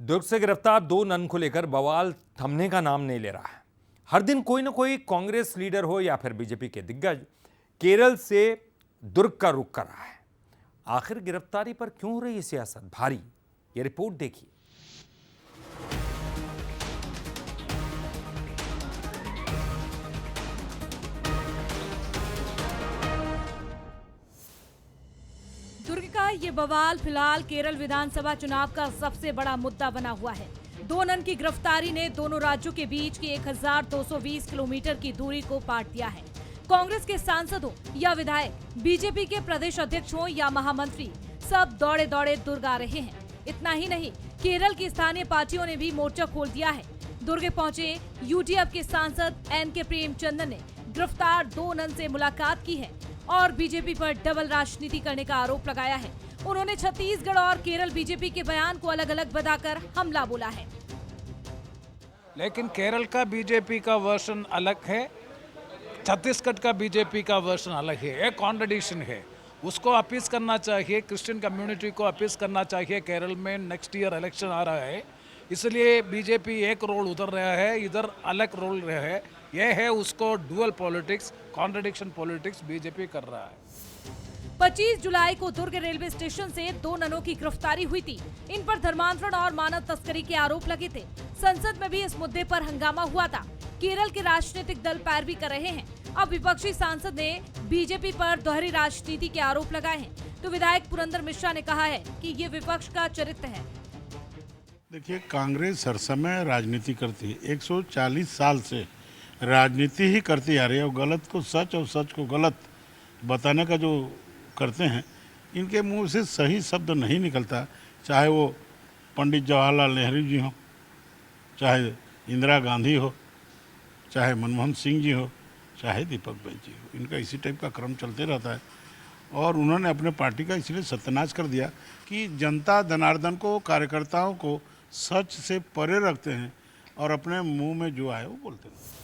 दुर्ग से गिरफ्तार दो नन को लेकर बवाल थमने का नाम नहीं ले रहा है। हर दिन कोई ना कोई कांग्रेस लीडर हो या फिर बीजेपी के दिग्गज केरल से दुर्ग का रुख कर रहा है। आखिर गिरफ्तारी पर क्यों हो रही है सियासत भारी, ये रिपोर्ट देखिए। दुर्ग का ये बवाल फिलहाल केरल विधानसभा चुनाव का सबसे बड़ा मुद्दा बना हुआ है। दो नन की गिरफ्तारी ने दोनों राज्यों के बीच की 1220 किलोमीटर की दूरी को पाट दिया है। कांग्रेस के सांसद हो या विधायक, बीजेपी के प्रदेश अध्यक्ष हो या महामंत्री, सब दौड़े दौड़े दुर्ग आ रहे हैं। इतना ही नहीं, केरल की स्थानीय पार्टियों ने भी मोर्चा खोल दिया है। दुर्ग पहुंचे यूडीएफ के सांसद एन.के. प्रेमचंद्रन ने गिरफ्तार दो नन से मुलाकात की है और बीजेपी पर डबल राजनीति करने का आरोप लगाया है। उन्होंने छत्तीसगढ़ और केरल बीजेपी के बयान को अलग अलग बताकर हमला बोला है। लेकिन केरल का बीजेपी का वर्जन अलग है, छत्तीसगढ़ का बीजेपी का वर्जन अलग है। एक कॉन्ट्रडिक्शन है, उसको अपील करना चाहिए, क्रिश्चियन कम्युनिटी को अपील करना चाहिए। केरल में नेक्स्ट ईयर इलेक्शन आ रहा है, इसलिए बीजेपी एक रोल उधर रहा है, इधर अलग रोल रहा है। यह है उसको dual politics, contradiction politics BJP कर रहा है। 25 जुलाई को दुर्ग रेलवे स्टेशन से दो ननों की गिरफ्तारी हुई थी। इन पर धर्मांतरण और मानव तस्करी के आरोप लगे थे। संसद में भी इस मुद्दे पर हंगामा हुआ था। केरल के राजनीतिक दल पैरवी कर रहे हैं। अब विपक्षी सांसद ने बीजेपी पर दोहरी राजनीति के आरोप लगाए हैं, तो विधायक पुरंदर मिश्रा ने कहा है कि ये विपक्ष का चरित्र है। देखिए, कांग्रेस हर समय राजनीति करती है, 140 साल से राजनीति ही करती आ रही है। और गलत को सच और सच को गलत बताने का जो करते हैं, इनके मुंह से सही शब्द नहीं निकलता। चाहे वो पंडित जवाहरलाल नेहरू जी हो, चाहे इंदिरा गांधी हो, चाहे मनमोहन सिंह जी हो, चाहे दीपक भाई जी हो, इनका इसी टाइप का क्रम चलते रहता है। और उन्होंने अपने पार्टी का इसलिए सत्यानाश कर दिया कि जनता जनार्दन को, कार्यकर्ताओं को सच से परे रखते हैं और अपने मुंह में जो आए वो बोलते हैं।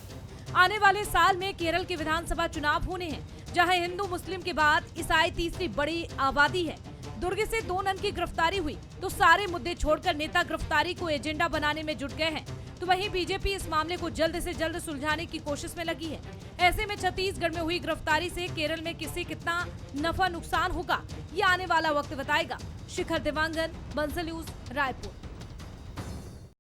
आने वाले साल में केरल के विधानसभा चुनाव होने हैं, जहां हिंदू मुस्लिम के बाद ईसाई तीसरी बड़ी आबादी है। दुर्ग से दो नन की गिरफ्तारी हुई तो सारे मुद्दे छोड़कर नेता गिरफ्तारी को एजेंडा बनाने में जुट गए हैं। तो वहीं बीजेपी इस मामले को जल्द से जल्द सुलझाने की कोशिश में लगी है। ऐसे में छत्तीसगढ़ में हुई गिरफ्तारी से केरल में किसे कितना नफा नुकसान होगा, ये आने वाला वक्त बताएगा। शिखर देवांगन, बंसल न्यूज, रायपुर।